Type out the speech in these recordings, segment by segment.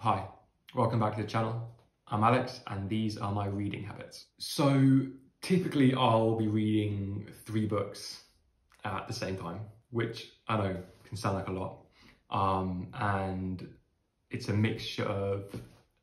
Hi, welcome back to the channel. I'm Alex and these are my reading habits. So typically I'll be reading 3 books at the same time, which I know can sound like a lot. And it's a mixture of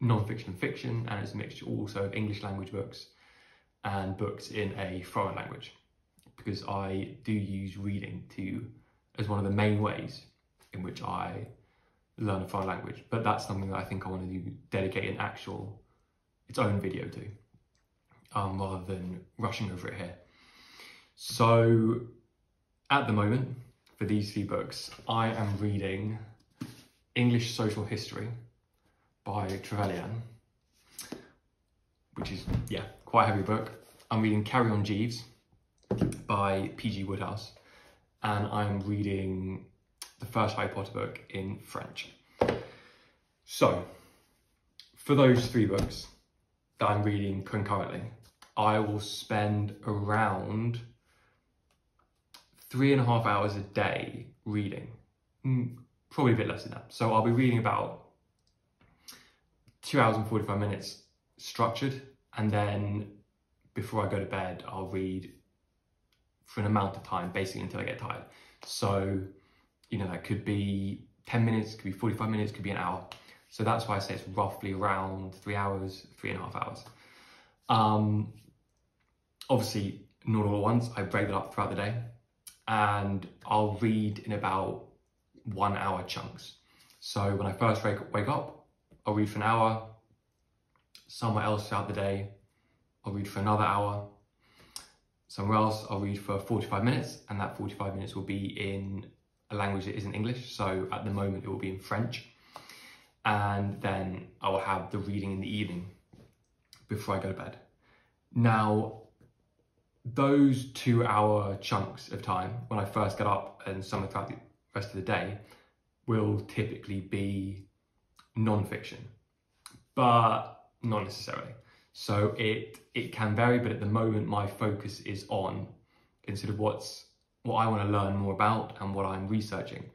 non-fiction and fiction, and it's a mixture also of English language books and books in a foreign language, because I do use reading as one of the main ways in which I learn a foreign language. But that's something that I think I want to dedicate its own video to, rather than rushing over it here. So at the moment, for these 3 books, I am reading English Social History by Trevelyan, which is, quite a heavy book. I'm reading Carry On Jeeves by P.G. Wodehouse, and I'm reading the first Harry Potter book in French. So for those 3 books that I'm reading concurrently, I will spend around 3.5 hours a day reading, probably a bit less than that. So I'll be reading about 2 hours and 45 minutes structured, and then before I go to bed, I'll read for an amount of time, basically until I get tired. So, that could be 10 minutes, could be 45 minutes, could be an hour. So that's why I say it's roughly around 3 hours, 3.5 hours. Obviously, not all at once. I break that up throughout the day, and I'll read in about 1 hour chunks. So when I first wake up, I'll read for an hour. Somewhere else throughout the day, I'll read for another hour. Somewhere else, I'll read for 45 minutes, and that 45 minutes will be in a language that isn't English. So at the moment, it will be in French. And then I will have the reading in the evening before I go to bed. Now, those 2-hour chunks of time, when I first get up and some throughout the rest of the day, will typically be non-fiction, but not necessarily. So it can vary, but at the moment my focus is on consider what I want to learn more about, and what I'm researching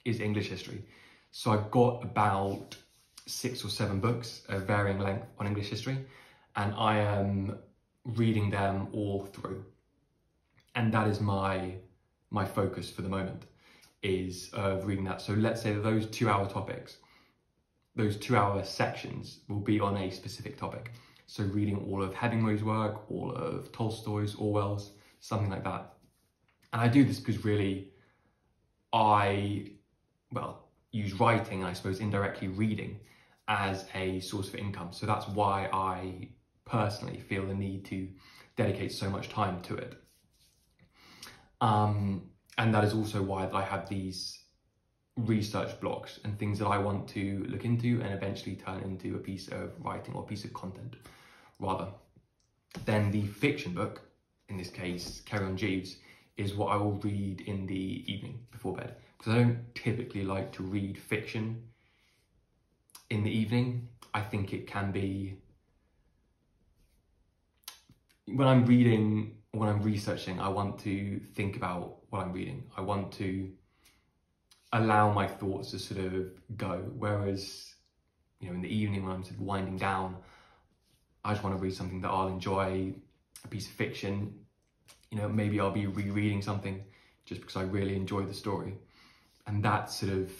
is English history. So I've got about 6 or 7 books of varying length on English history, and I am reading them all through. And that is my focus for the moment, is reading that. So let's say that those 2-hour topics, those 2-hour sections will be on a specific topic. So reading all of Hemingway's work, all of Tolstoy's, Orwell's, something like that. And I do this because really I use writing, and I suppose indirectly reading, as a source for income. So that's why I personally feel the need to dedicate so much time to it. And that is also why I have these research blocks and things that I want to look into and eventually turn into a piece of writing or a piece of content rather. Then the fiction book, in this case Carry On Jeeves, is what I will read in the evening before bed, because I don't typically like to read fiction in the evening. I think it can be, when I'm reading, when I'm researching, I want to think about what I'm reading. I want to allow my thoughts to sort of go. Whereas, in the evening when I'm sort of winding down, I just want to read something that I'll enjoy, a piece of fiction. Maybe I'll be rereading something just because I really enjoy the story. And that's sort of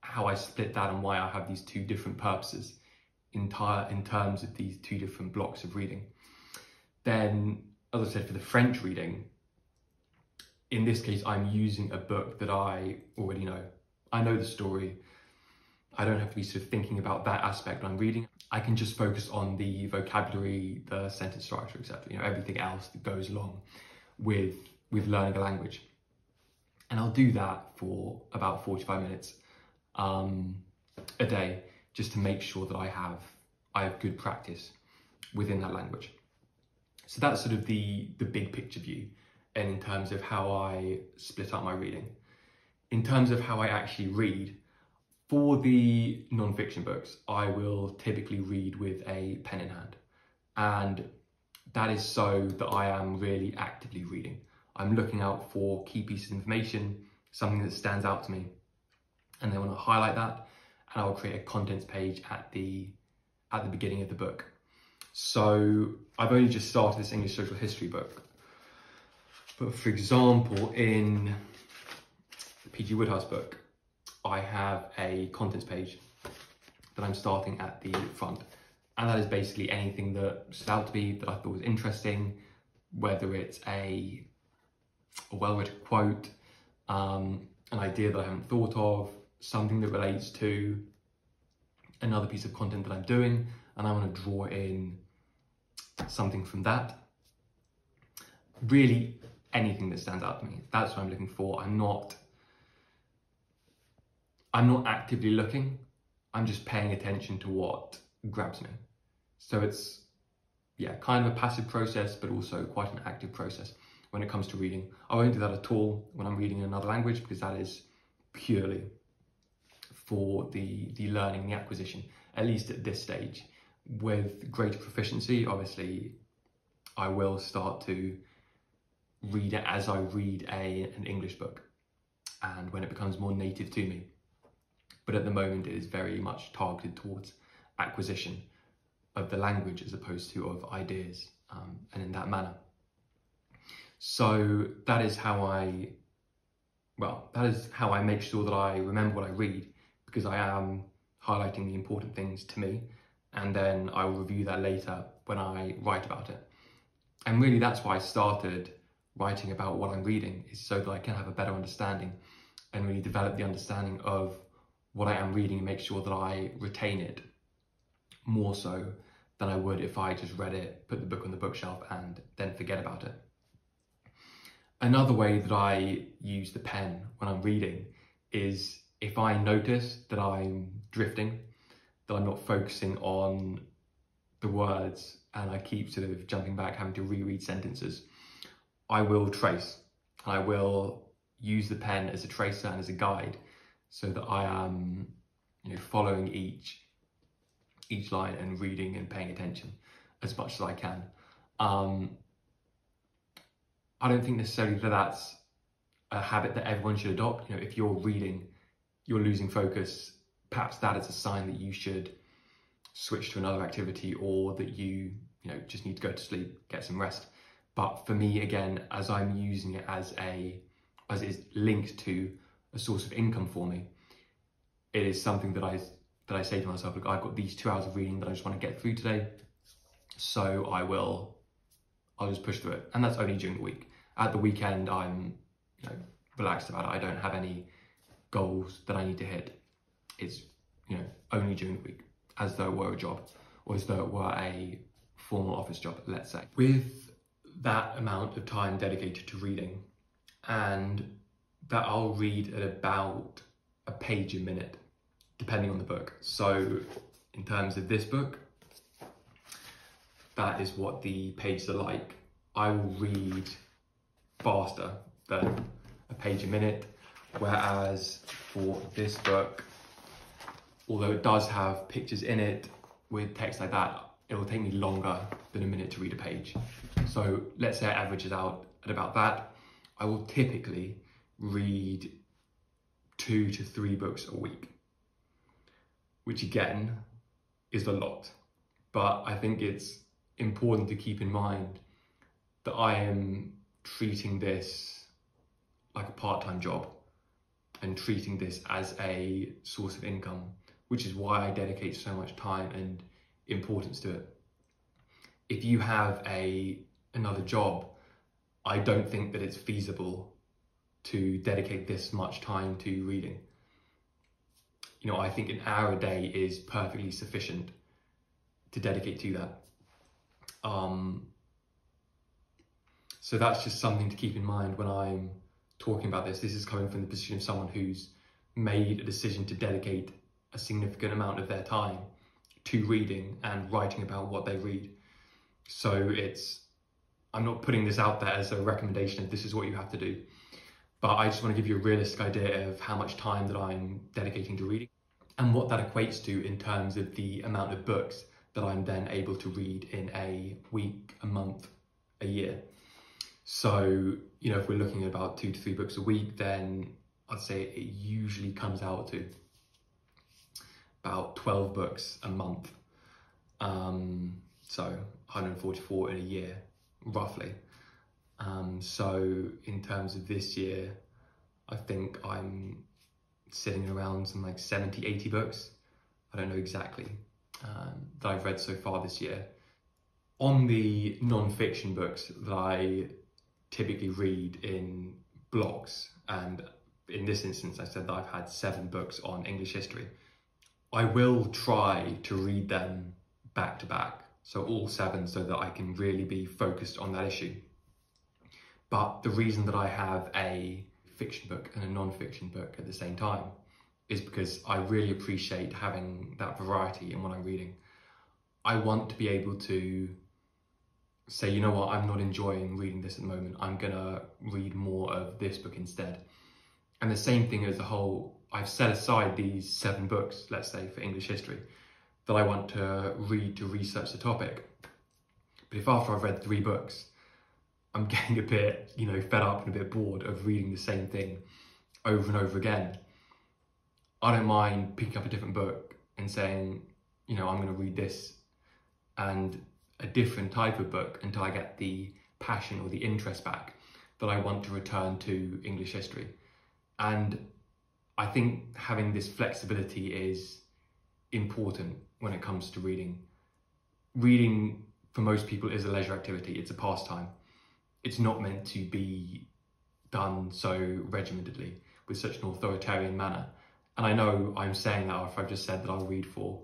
how I split that, and why I have these 2 different purposes in terms of these 2 different blocks of reading. Then, as I said, for the French reading, in this case, I'm using a book that I already know. I know the story. I don't have to be sort of thinking about that aspect when I'm reading. I can just focus on the vocabulary, the sentence structure, etc. Everything else that goes along with learning a language. And I'll do that for about 45 minutes a day, just to make sure that I have good practice within that language. So that's sort of the big picture view, and in terms of how I split up my reading. In terms of how I actually read, for the non-fiction books, I will typically read with a pen in hand. And that is so that I am really actively reading. I'm looking out for key pieces of information, something that stands out to me, and then when I highlight that, and I'll create a contents page at the beginning of the book. So I've only just started this English social history book, but for example, in the P.G. Wodehouse book, I have a contents page that I'm starting at the front. And that is basically anything that stood out to me that I thought was interesting, whether it's a well-written quote, an idea that I haven't thought of, something that relates to another piece of content that I'm doing, and I want to draw in something from that. Really, anything that stands out to me. That's what I'm looking for. I'm not actively looking. I'm just paying attention to what grabs me. So it's, yeah, kind of a passive process, but also quite an active process when it comes to reading. I won't do that at all when I'm reading in another language, because that is purely for the learning, the acquisition, at least at this stage. With greater proficiency, obviously, I will start to read it as I read an English book, and when it becomes more native to me. But at the moment, it is very much targeted towards acquisition of the language as opposed to of ideas, and in that manner. So that is how I make sure that I remember what I read, because I am highlighting the important things to me, and then I will review that later when I write about it. And really, that's why I started writing about what I'm reading, is so that I can have a better understanding and really develop the understanding of what I am reading and make sure that I retain it more so than I would if I just read it, put the book on the bookshelf, and then forget about it. Another way that I use the pen when I'm reading is if I notice that I'm drifting, that I'm not focusing on the words, and I keep sort of jumping back, having to reread sentences, I will trace. I will use the pen as a tracer and as a guide, so that I am, following each line and reading and paying attention as much as I can. I don't think necessarily that that's a habit that everyone should adopt. If you're reading, you're losing focus, perhaps that is a sign that you should switch to another activity, or that you just need to go to sleep, get some rest. But for me, again, as I'm using it as it is linked to a source of income for me, it is something that I say to myself, look, I've got these 2 hours of reading that I just want to get through today, so I'll just push through it. And that's only during the week. At the weekend, I'm relaxed about it. I don't have any goals that I need to hit. It's only during the week, as though it were a job, or as though it were a formal office job, let's say. With that amount of time dedicated to reading, and that I'll read at about a page a minute, depending on the book. So in terms of this book, that is what the pages are like. I will read faster than a page a minute, whereas for this book, although it does have pictures in it with text like that, it will take me longer than a minute to read a page. So let's say it averages out at about that. I will typically read 2 to 3 books a week, which again is a lot. But I think it's important to keep in mind that I am treating this like a part-time job and treating this as a source of income, which is why I dedicate so much time and importance to it. If you have another job, I don't think that it's feasible to dedicate this much time to reading. I think an hour a day is perfectly sufficient to dedicate to that. So that's just something to keep in mind when I'm talking about this. This is coming from the position of someone who's made a decision to dedicate a significant amount of their time to reading and writing about what they read. So I'm not putting this out there as a recommendation of this is what you have to do, but I just want to give you a realistic idea of how much time that I'm dedicating to reading and what that equates to in terms of the amount of books that I'm then able to read in a week, a month, a year. So, if we're looking at about 2 to 3 books a week, then I'd say it usually comes out to about 12 books a month. So 144 in a year, roughly. So in terms of this year, I think I'm sitting around some like 70, 80 books. I don't know exactly, that I've read so far this year. On the non-fiction books that I typically read in blogs, and in this instance I said that I've had 7 books on English history, I will try to read them back to back, so all 7, so that I can really be focused on that issue. But the reason that I have a fiction book and a non-fiction book at the same time is because I really appreciate having that variety in what I'm reading. I want to be able to say, you know what, I'm not enjoying reading this at the moment, I'm gonna read more of this book instead. And the same thing as the whole, I've set aside these 7 books, let's say, for English history, that I want to read to research the topic. But if after I've read 3 books, I'm getting a bit, fed up and a bit bored of reading the same thing over and over again, I don't mind picking up a different book and saying, I'm going to read this and a different type of book until I get the passion or the interest back that I want to return to English history. And I think having this flexibility is important when it comes to reading. Reading for most people is a leisure activity, it's a pastime. It's not meant to be done so regimentedly with such an authoritarian manner. And I know I'm saying that after I've just said that I'll read for,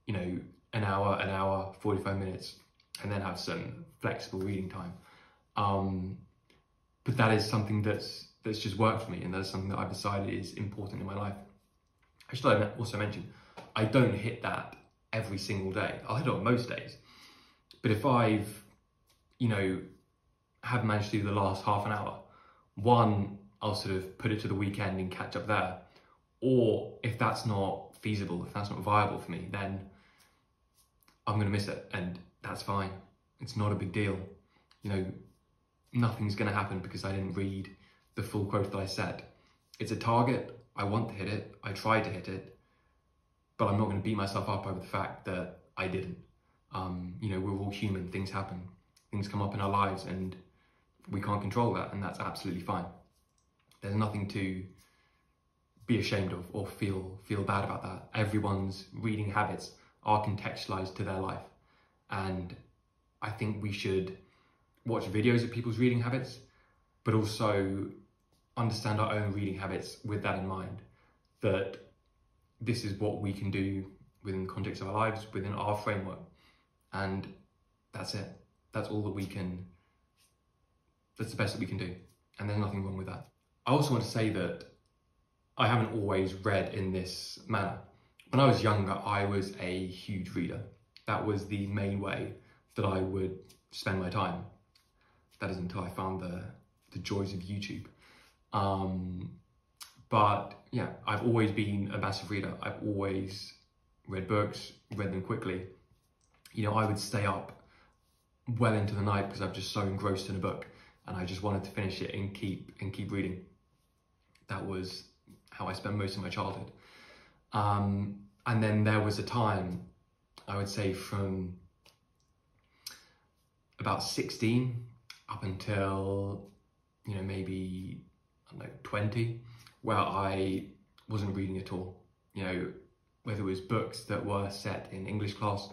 an hour, 45 minutes, and then have some flexible reading time. But that is something that's just worked for me, and that's something that I've decided is important in my life. I should also mention, I don't hit that every single day. I'll hit it on most days. But if I've, have managed to do the last half an hour, one, I'll sort of put it to the weekend and catch up there. Or if that's not feasible, if that's not viable for me, then I'm going to miss it, and that's fine. It's not a big deal. Nothing's going to happen because I didn't read the full quote that I set. It's a target. I want to hit it. I tried to hit it, but I'm not going to beat myself up over the fact that I didn't. We're all human. Things happen. Things come up in our lives, and we can't control that, and that's absolutely fine. There's nothing to be ashamed of or feel bad about that. Everyone's reading habits are contextualized to their life, and I think we should watch videos of people's reading habits, but also understand our own reading habits with that in mind, that this is what we can do within the context of our lives, within our framework, and that's it. That's all that we can, that's the best that we can do, and there's nothing wrong with that. I also want to say that I haven't always read in this manner. When I was younger, I was a huge reader. That was the main way that I would spend my time. That is until I found the joys of YouTube. But yeah, I've always been a massive reader. I've always read books, read them quickly. I would stay up well into the night because I'm just so engrossed in a book, and I just wanted to finish it and keep reading. That was how I spent most of my childhood. And then there was a time, I would say from about 16 up until, maybe, 20, where I wasn't reading at all. Whether it was books that were set in English class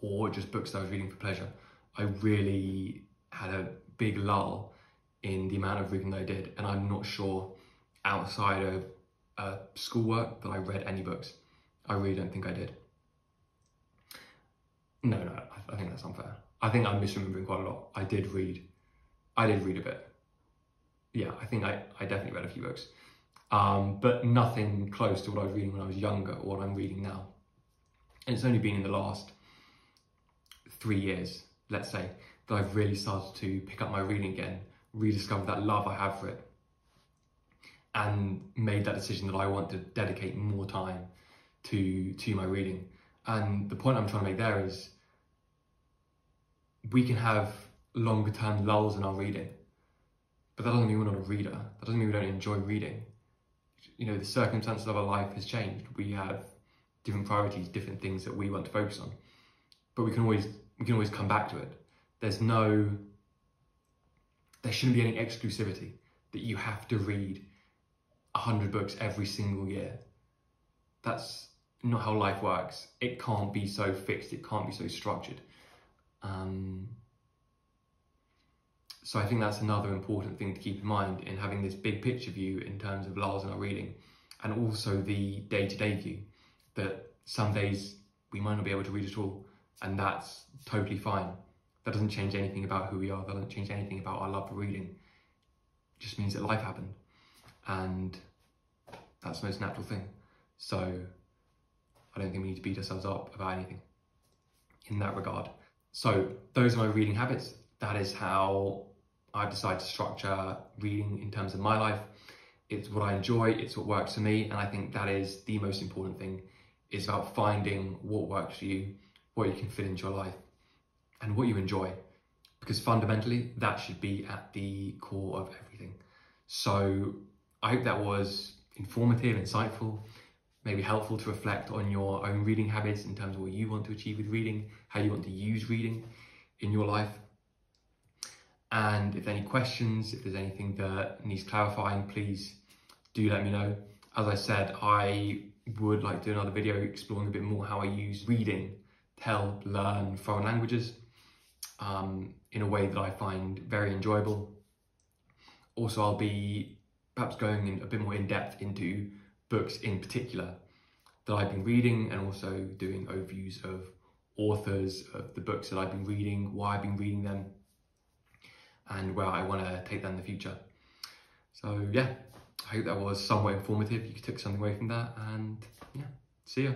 or just books that I was reading for pleasure. I really had a big lull in the amount of reading that I did, and I'm not sure outside of schoolwork that I read any books. I really don't think I did. No, I think that's unfair. I think I'm misremembering quite a lot. I did read a bit. Yeah, I think I definitely read a few books. But nothing close to what I was reading when I was younger or what I'm reading now. And it's only been in the last 3 years, let's say, that I've really started to pick up my reading again, rediscover that love I have for it, and made that decision that I want to dedicate more time to my reading. And the point I'm trying to make there is we can have longer term lulls in our reading, but that doesn't mean we're not a reader. That doesn't mean we don't enjoy reading. The circumstances of our life has changed. We have different priorities, different things that we want to focus on. But we can always come back to it. There shouldn't be any exclusivity that you have to read 100 books every single year. That's not how life works. It can't be so fixed, it can't be so structured. So I think that's another important thing to keep in mind in having this big picture view in terms of Lars and our reading, and also the day-to-day view, that some days we might not be able to read at all, and that's totally fine. That doesn't change anything about who we are, that doesn't change anything about our love for reading. It just means that life happened, and that's the most natural thing. So I don't think we need to beat ourselves up about anything in that regard. So those are my reading habits. That is how I've decided to structure reading in terms of my life. It's what I enjoy, it's what works for me, and I think that is the most important thing. It's about finding what works for you, what you can fit into your life, and what you enjoy. Because fundamentally, that should be at the core of everything. So I hope that was informative, insightful, maybe helpful to reflect on your own reading habits in terms of what you want to achieve with reading, how you want to use reading in your life. And if there are any questions, if there's anything that needs clarifying, please do let me know. As I said, I would like to do another video exploring a bit more how I use reading to help learn foreign languages in a way that I find very enjoyable. Also, I'll be perhaps going in a bit more in depth into books in particular that I've been reading, and also doing overviews of authors of the books that I've been reading, why I've been reading them, and where I want to take them in the future. So yeah, I hope that was somewhat informative. You took something away from that, and yeah, see ya.